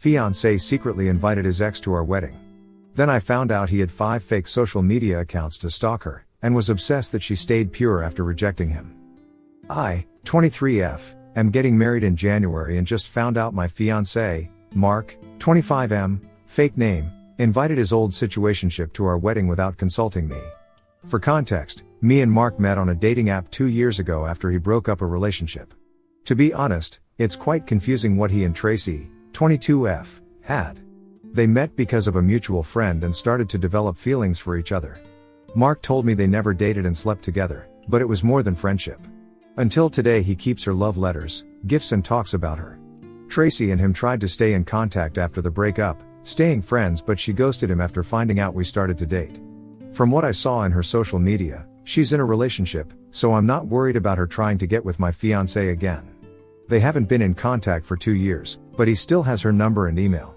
Fiancé secretly invited his ex to our wedding. Then I found out he had 5 fake social media accounts to stalk her, and was obsessed that she stayed pure after rejecting him. I, 23F, am getting married in January and just found out my fiancé, Mark, 25M, fake name, invited his old situationship to our wedding without consulting me. For context, me and Mark met on a dating app 2 years ago after he broke up a relationship. To be honest, it's quite confusing what he and Tracy, 22F, had. They met because of a mutual friend and started to develop feelings for each other. Mark told me they never dated and slept together, but it was more than friendship. Until today he keeps her love letters, gifts and talks about her. Tracy and him tried to stay in contact after the breakup, staying friends, but she ghosted him after finding out we started to date. From what I saw in her social media, she's in a relationship, so I'm not worried about her trying to get with my fiancé again. They haven't been in contact for 2 years, but he still has her number and email.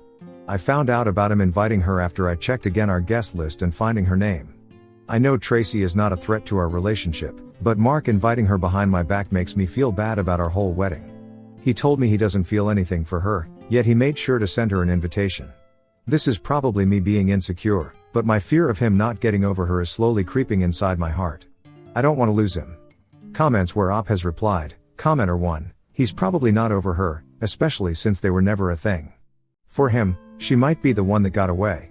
I found out about him inviting her after I checked again our guest list and finding her name. I know Tracy is not a threat to our relationship, but Mark inviting her behind my back makes me feel bad about our whole wedding. He told me he doesn't feel anything for her, yet he made sure to send her an invitation. This is probably me being insecure, but my fear of him not getting over her is slowly creeping inside my heart. I don't want to lose him. Comments where Op has replied, Commenter 1, he's probably not over her, especially since they were never a thing. For him, she might be the one that got away.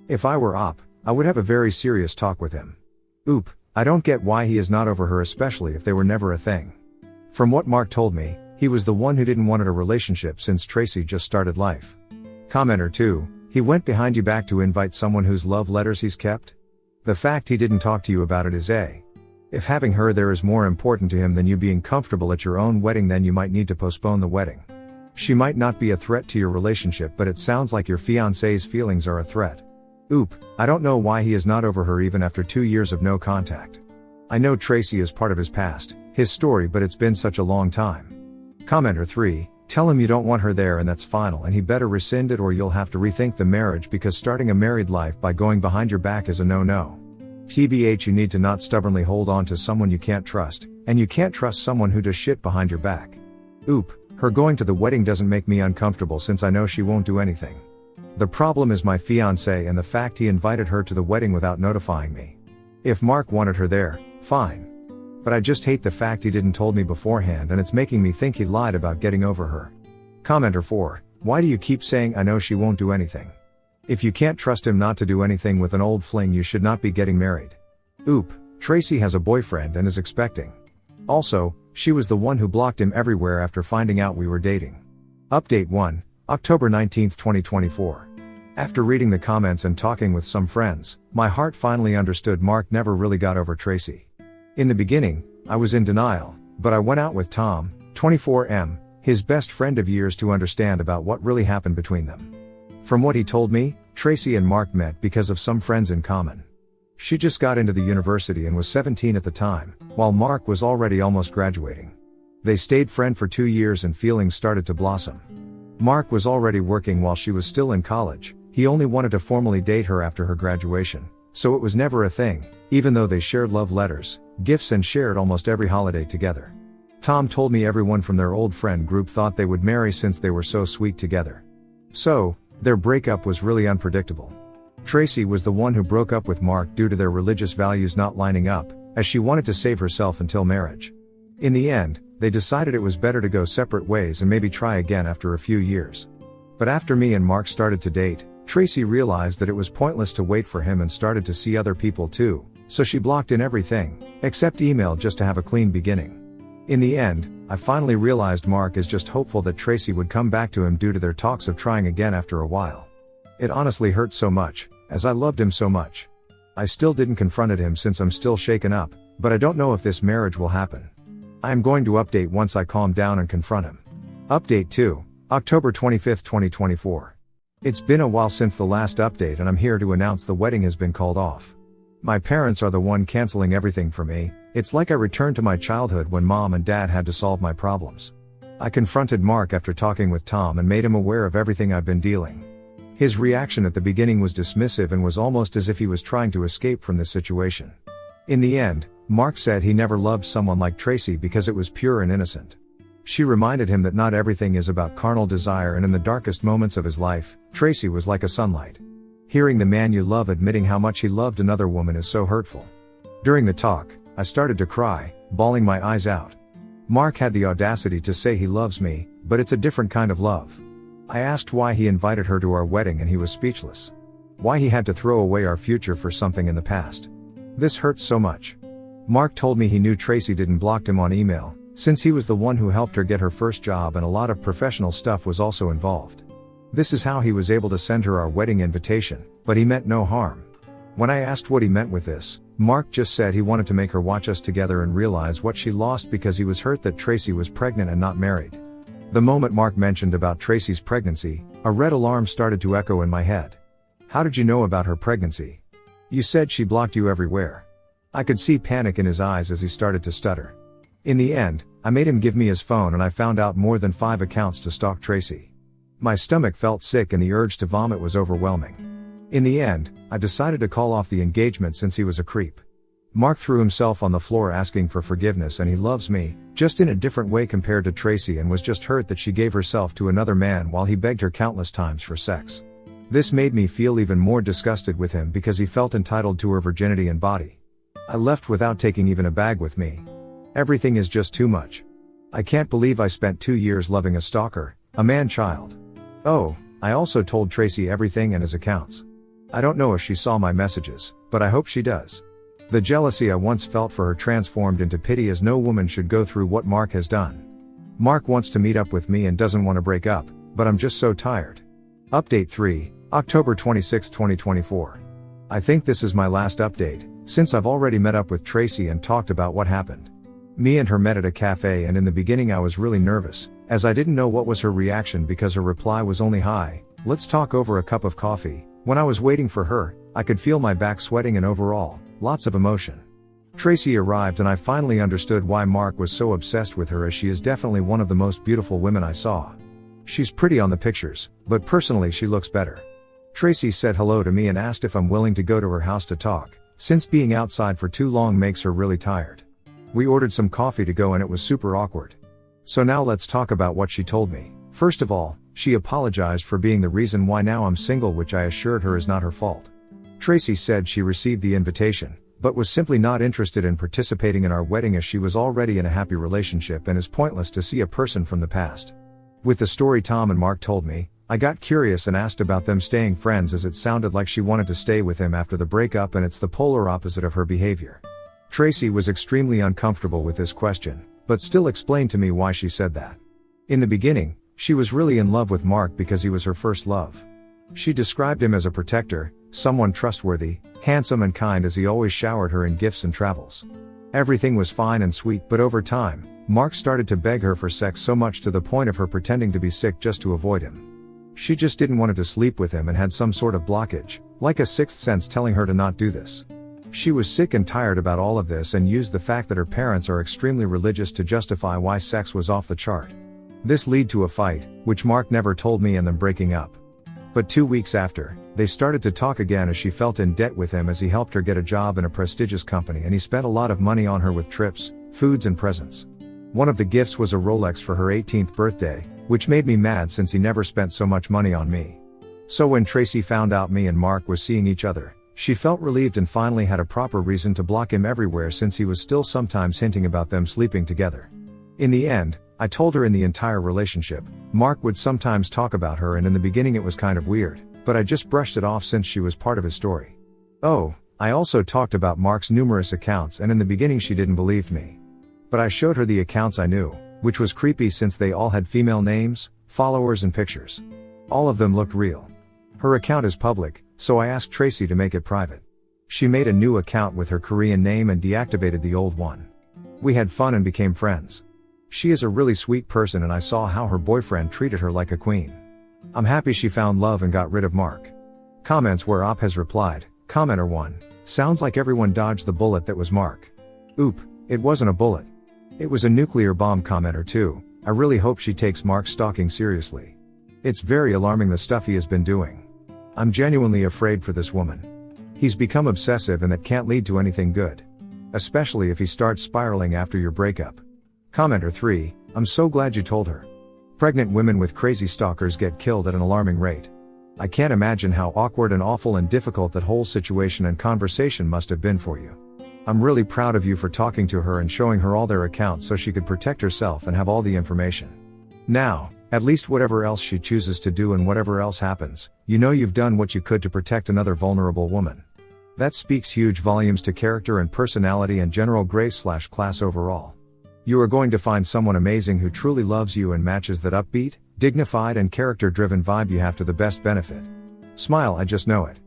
If I were Op, I would have a very serious talk with him. Oop, I don't get why he is not over her, especially if they were never a thing. From what Mark told me, he was the one who didn't want a relationship since Tracy just started life. Commenter 2, he went behind you back to invite someone whose love letters he's kept? The fact he didn't talk to you about it is A. If having her there is more important to him than you being comfortable at your own wedding, then you might need to postpone the wedding. She might not be a threat to your relationship, but it sounds like your fiancé's feelings are a threat. Oop, I don't know why he is not over her even after 2 years of no contact. I know Tracy is part of his past, his story, but it's been such a long time. Commenter 3, tell him you don't want her there and that's final, and he better rescind it or you'll have to rethink the marriage, because starting a married life by going behind your back is a no-no. TBH, you need to not stubbornly hold on to someone you can't trust, and you can't trust someone who does shit behind your back. Oop, her going to the wedding doesn't make me uncomfortable since I know she won't do anything. The problem is my fiancé and the fact he invited her to the wedding without notifying me. If Mark wanted her there, fine. But I just hate the fact he didn't told me beforehand, and it's making me think he lied about getting over her. Commenter 4, why do you keep saying I know she won't do anything? If you can't trust him not to do anything with an old fling, you should not be getting married. Oop, Tracy has a boyfriend and is expecting. Also, she was the one who blocked him everywhere after finding out we were dating. Update 1, October 19, 2024. After reading the comments and talking with some friends, my heart finally understood Mark never really got over Tracy. In the beginning, I was in denial, but I went out with Tom, 24M, his best friend of years, to understand about what really happened between them. From what he told me, Tracy and Mark met because of some friends in common. She just got into the university and was 17 at the time, while Mark was already almost graduating. They stayed friends for 2 years and feelings started to blossom. Mark was already working while she was still in college. He only wanted to formally date her after her graduation, so it was never a thing, even though they shared love letters, gifts and shared almost every holiday together. Tom told me everyone from their old friend group thought they would marry since they were so sweet together. So, their breakup was really unpredictable. Tracy was the one who broke up with Mark due to their religious values not lining up, as she wanted to save herself until marriage. In the end, they decided it was better to go separate ways and maybe try again after a few years. But after me and Mark started to date, Tracy realized that it was pointless to wait for him and started to see other people too, so she blocked in everything, except email, just to have a clean beginning. In the end, I finally realized Mark is just hopeful that Tracy would come back to him due to their talks of trying again after a while. It honestly hurt so much, as I loved him so much. I still didn't confront him since I'm still shaken up, but I don't know if this marriage will happen. I am going to update once I calm down and confront him. Update 2, October 25, 2024. It's been a while since the last update, and I'm here to announce the wedding has been called off. My parents are the one canceling everything for me. It's like I returned to my childhood when mom and dad had to solve my problems. I confronted Mark after talking with Tom and made him aware of everything I've been dealing. His reaction at the beginning was dismissive and was almost as if he was trying to escape from this situation. In the end, Mark said he never loved someone like Tracy because it was pure and innocent. She reminded him that not everything is about carnal desire, and in the darkest moments of his life, Tracy was like a sunlight. Hearing the man you love admitting how much he loved another woman is so hurtful. During the talk, I started to cry, bawling my eyes out. Mark had the audacity to say he loves me, but it's a different kind of love. I asked why he invited her to our wedding and he was speechless. Why he had to throw away our future for something in the past. This hurts so much. Mark told me he knew Tracy didn't block him on email, since he was the one who helped her get her first job and a lot of professional stuff was also involved. This is how he was able to send her our wedding invitation, but he meant no harm. When I asked what he meant with this, Mark just said he wanted to make her watch us together and realize what she lost because he was hurt that Tracy was pregnant and not married. The moment Mark mentioned about Tracy's pregnancy, a red alarm started to echo in my head. How did you know about her pregnancy? You said she blocked you everywhere. I could see panic in his eyes as he started to stutter. In the end, I made him give me his phone and I found out more than 5 accounts to stalk Tracy. My stomach felt sick and the urge to vomit was overwhelming. In the end, I decided to call off the engagement since he was a creep. Mark threw himself on the floor asking for forgiveness and he loves me, just in a different way compared to Tracy, and was just hurt that she gave herself to another man while he begged her countless times for sex. This made me feel even more disgusted with him because he felt entitled to her virginity and body. I left without taking even a bag with me. Everything is just too much. I can't believe I spent 2 years loving a stalker, a man-child. Oh, I also told Tracy everything and his accounts. I don't know if she saw my messages, but I hope she does. The jealousy I once felt for her transformed into pity, as no woman should go through what Mark has done. Mark wants to meet up with me and doesn't want to break up, but I'm just so tired. Update 3, October 26, 2024. I think this is my last update, since I've already met up with Tracy and talked about what happened. Me and her met at a cafe, and in the beginning I was really nervous, as I didn't know what was her reaction because her reply was only "Hi, let's talk over a cup of coffee." When I was waiting for her, I could feel my back sweating and overall, lots of emotion. Tracy arrived and I finally understood why Mark was so obsessed with her, as she is definitely one of the most beautiful women I saw. She's pretty on the pictures, but personally she looks better. Tracy said hello to me and asked if I'm willing to go to her house to talk, since being outside for too long makes her really tired. We ordered some coffee to go and it was super awkward. So now let's talk about what she told me. First of all, she apologized for being the reason why now I'm single, which I assured her is not her fault. Tracy said she received the invitation, but was simply not interested in participating in our wedding as she was already in a happy relationship and is pointless to see a person from the past. With the story Tom and Mark told me, I got curious and asked about them staying friends, as it sounded like she wanted to stay with him after the breakup, and it's the polar opposite of her behavior. Tracy was extremely uncomfortable with this question, but still explained to me why she said that. In the beginning, she was really in love with Mark because he was her first love. She described him as a protector, someone trustworthy, handsome and kind, as he always showered her in gifts and travels. Everything was fine and sweet, but over time, Mark started to beg her for sex, so much to the point of her pretending to be sick just to avoid him. She just didn't want to sleep with him and had some sort of blockage, like a sixth sense telling her to not do this. She was sick and tired about all of this and used the fact that her parents are extremely religious to justify why sex was off the chart. This led to a fight, which Mark never told me, and them breaking up. But 2 weeks after, they started to talk again, as she felt in debt with him as he helped her get a job in a prestigious company and he spent a lot of money on her with trips, foods and presents. One of the gifts was a Rolex for her 18th birthday, which made me mad since he never spent so much money on me. So when Tracy found out me and Mark was seeing each other, she felt relieved and finally had a proper reason to block him everywhere, since he was still sometimes hinting about them sleeping together. In the end, I told her in the entire relationship, Mark would sometimes talk about her, and in the beginning it was kind of weird, but I just brushed it off since she was part of his story. Oh, I also talked about Mark's numerous accounts, and in the beginning she didn't believe me. But I showed her the accounts I knew, which was creepy since they all had female names, followers and pictures. All of them looked real. Her account is public, so I asked Tracy to make it private. She made a new account with her Korean name and deactivated the old one. We had fun and became friends. She is a really sweet person, and I saw how her boyfriend treated her like a queen. I'm happy she found love and got rid of Mark. Comments where Op has replied, Commenter 1, sounds like everyone dodged the bullet that was Mark. Oop, it wasn't a bullet. It was a nuclear bomb. Commenter 2, I really hope she takes Mark's stalking seriously. It's very alarming the stuff he has been doing. I'm genuinely afraid for this woman. He's become obsessive, and that can't lead to anything good. Especially if he starts spiraling after your breakup. Commenter 3, I'm so glad you told her. Pregnant women with crazy stalkers get killed at an alarming rate. I can't imagine how awkward and awful and difficult that whole situation and conversation must have been for you. I'm really proud of you for talking to her and showing her all their accounts so she could protect herself and have all the information. Now, at least whatever else she chooses to do and whatever else happens, you know you've done what you could to protect another vulnerable woman. That speaks huge volumes to character and personality and general grace/class overall. You are going to find someone amazing who truly loves you and matches that upbeat, dignified and character-driven vibe you have to the best benefit. Smile, I just know it.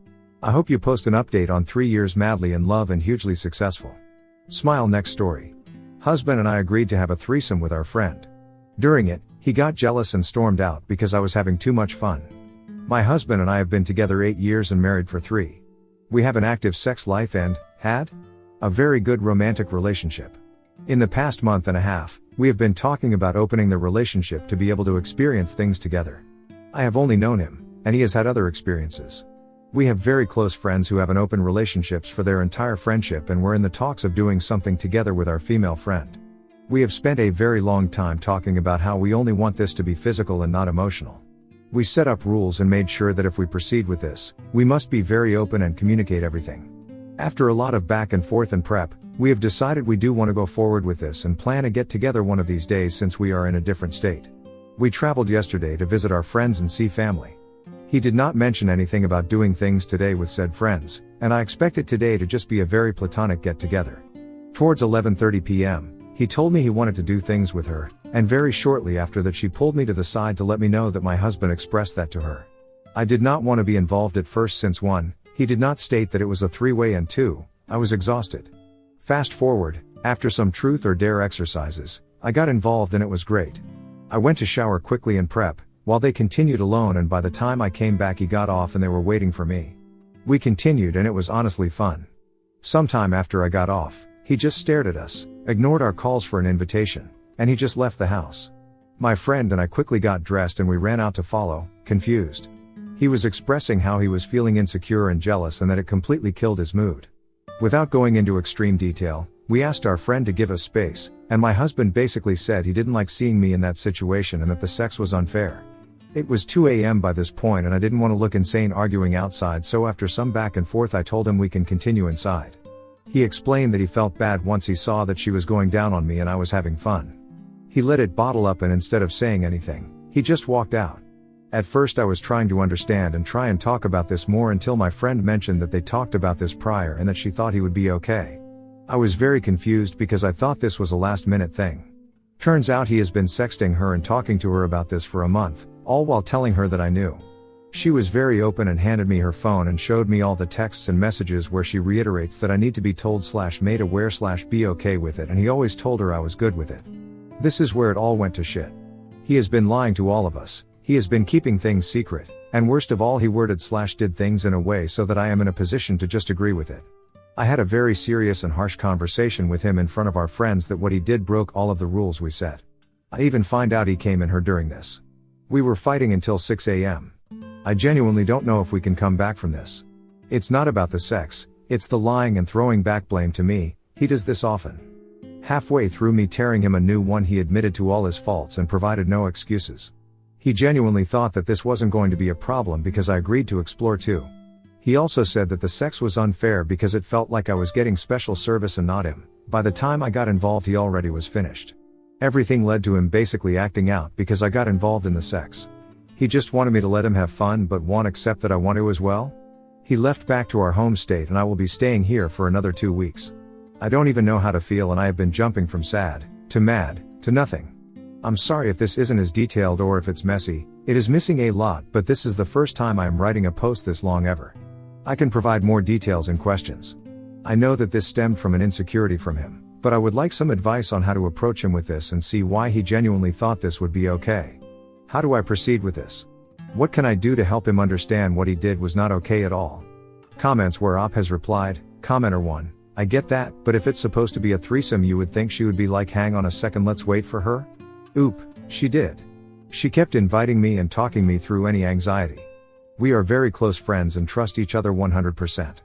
I hope you post an update on 3 years madly in love and hugely successful. Smile. Next story. Husband and I agreed to have a threesome with our friend. During it, he got jealous and stormed out because I was having too much fun. My husband and I have been together 8 years and married for 3. We have an active sex life and had a very good romantic relationship. In the past month and a half, we have been talking about opening the relationship to be able to experience things together. I have only known him, and he has had other experiences. We have very close friends who have an open relationships for their entire friendship, and we're in the talks of doing something together with our female friend. We have spent a very long time talking about how we only want this to be physical and not emotional. We set up rules and made sure that if we proceed with this, we must be very open and communicate everything. After a lot of back and forth and prep, we have decided we do want to go forward with this and plan a get together one of these days since we are in a different state. We traveled yesterday to visit our friends and see family. He did not mention anything about doing things today with said friends, and I expected today to just be a very platonic get together. Towards 11:30 p.m., he told me he wanted to do things with her, and very shortly after that she pulled me to the side to let me know that my husband expressed that to her. I did not want to be involved at first since 1, he did not state that it was a 3-way, and 2, I was exhausted. Fast forward, after some truth or dare exercises, I got involved and it was great. I went to shower quickly and prep, while they continued alone, and by the time I came back he got off and they were waiting for me. We continued and it was honestly fun. Sometime after I got off, he just stared at us, ignored our calls for an invitation, and he just left the house. My friend and I quickly got dressed and we ran out to follow, confused. He was expressing how he was feeling insecure and jealous and that it completely killed his mood. Without going into extreme detail, we asked our friend to give us space, and my husband basically said he didn't like seeing me in that situation and that the sex was unfair. It was 2 a.m. by this point and I didn't want to look insane arguing outside, so after some back and forth I told him we can continue inside. He explained that he felt bad once he saw that she was going down on me and I was having fun. He let it bottle up and instead of saying anything, he just walked out. At first I was trying to understand and try and talk about this more until my friend mentioned that they talked about this prior and that she thought he would be okay. I was very confused because I thought this was a last-minute thing. Turns out he has been sexting her and talking to her about this for a month, all while telling her that I knew. She was very open and handed me her phone and showed me all the texts and messages where she reiterates that I need to be told/made aware/be okay with it, and he always told her I was good with it. This is where it all went to shit. He has been lying to all of us, he has been keeping things secret, and worst of all he worded/did things in a way so that I am in a position to just agree with it. I had a very serious and harsh conversation with him in front of our friends that what he did broke all of the rules we set. I even find out he came in her during this. We were fighting until 6 a.m. I genuinely don't know if we can come back from this. It's not about the sex, it's the lying and throwing back blame to me. He does this often. Halfway through me tearing him a new one he admitted to all his faults and provided no excuses. He genuinely thought that this wasn't going to be a problem because I agreed to explore too. He also said that the sex was unfair because it felt like I was getting special service and not him. By the time I got involved he already was finished. Everything led to him basically acting out because I got involved in the sex. He just wanted me to let him have fun but won't accept that I want to as well. He left back to our home state and I will be staying here for another 2 weeks. I don't even know how to feel and I have been jumping from sad, to mad, to nothing. I'm sorry if this isn't as detailed or if it's messy, it is missing a lot, but this is the first time I am writing a post this long ever. I can provide more details and questions. I know that this stemmed from an insecurity from him, but I would like some advice on how to approach him with this and see why he genuinely thought this would be okay. How do I proceed with this? What can I do to help him understand what he did was not okay at all? Comments where Op has replied, Commenter 1, I get that, but if it's supposed to be a threesome you would think she would be like, hang on a second, let's wait for her? Oop, she did. She kept inviting me and talking me through any anxiety. We are very close friends and trust each other 100%.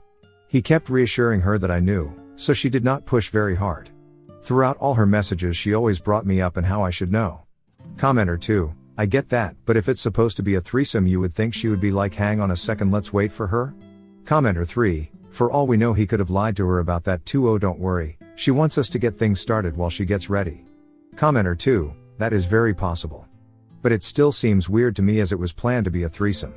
He kept reassuring her that I knew, so she did not push very hard. Throughout all her messages she always brought me up and how I should know. Commenter 2, I get that, but if it's supposed to be a threesome you would think she would be like, hang on a second, let's wait for her? Commenter 3, for all we know he could have lied to her about that too. Oh, don't worry, she wants us to get things started while she gets ready. Commenter 2, that is very possible. But it still seems weird to me as it was planned to be a threesome.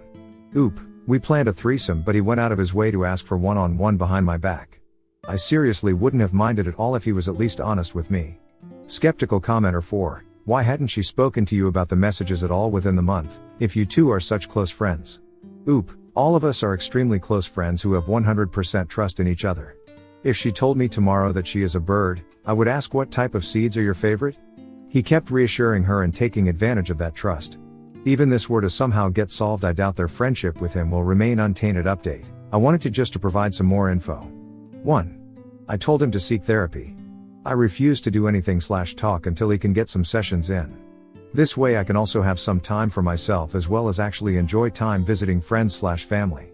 Oop, we planned a threesome but he went out of his way to ask for one-on-one behind my back. I seriously wouldn't have minded at all if he was at least honest with me. Skeptical commenter 4, why hadn't she spoken to you about the messages at all within the month, if you two are such close friends? Oop, all of us are extremely close friends who have 100% trust in each other. If she told me tomorrow that she is a bird, I would ask what type of seeds are your favorite? He kept reassuring her and taking advantage of that trust. Even this were to somehow get solved, I doubt their friendship with him will remain untainted. Update, I wanted to provide some more info. 1. I told him to seek therapy. I refuse to do anything/talk until he can get some sessions in. This way I can also have some time for myself as well as actually enjoy time visiting friends/family.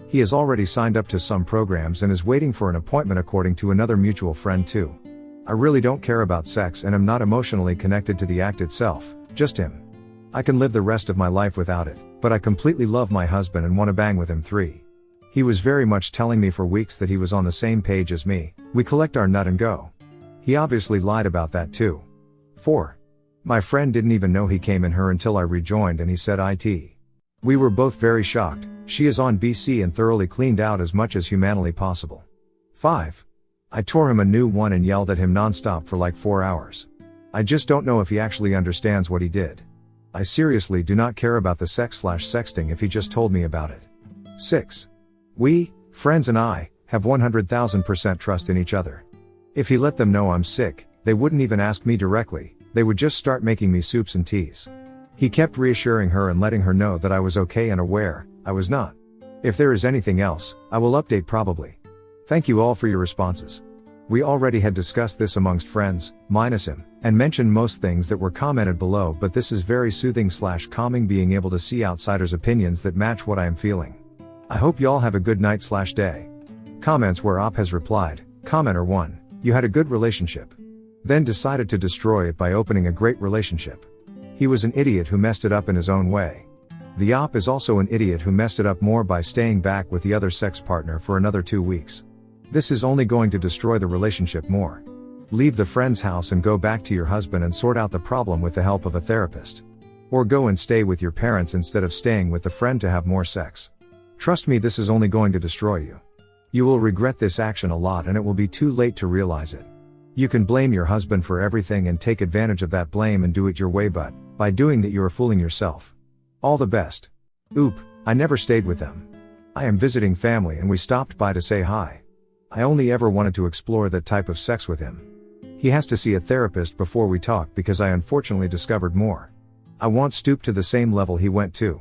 He has already signed up to some programs and is waiting for an appointment according to another mutual friend too. I really don't care about sex and am not emotionally connected to the act itself, just him. I can live the rest of my life without it, but I completely love my husband and want to bang with him. 3. He was very much telling me for weeks that he was on the same page as me, we collect our nut and go. He obviously lied about that too. 4. My friend didn't even know he came in her until I rejoined and he said it. We were both very shocked. She is on BC and thoroughly cleaned out as much as humanly possible. 5. I tore him a new one and yelled at him nonstop for like 4 hours. I just don't know if he actually understands what he did. I seriously do not care about the sex/sexting if he just told me about it. 6. We, friends and I, have 100,000% trust in each other. If he let them know I'm sick, they wouldn't even ask me directly, they would just start making me soups and teas. He kept reassuring her and letting her know that I was okay and aware, I was not. If there is anything else, I will update probably. Thank you all for your responses. We already had discussed this amongst friends, minus him, and mentioned most things that were commented below, but this is very soothing/calming being able to see outsiders' opinions that match what I am feeling. I hope y'all have a good night/day. Comments where Op has replied, Commenter 1, you had a good relationship. Then decided to destroy it by opening a great relationship. He was an idiot who messed it up in his own way. The Op is also an idiot who messed it up more by staying back with the other sex partner for another 2 weeks. This is only going to destroy the relationship more. Leave the friend's house and go back to your husband and sort out the problem with the help of a therapist. Or go and stay with your parents instead of staying with the friend to have more sex. Trust me, this is only going to destroy you. You will regret this action a lot and it will be too late to realize it. You can blame your husband for everything and take advantage of that blame and do it your way, but by doing that you are fooling yourself. All the best. Oop, I never stayed with them. I am visiting family and we stopped by to say hi. I only ever wanted to explore that type of sex with him. He has to see a therapist before we talk because I unfortunately discovered more. I won't stoop to the same level he went to.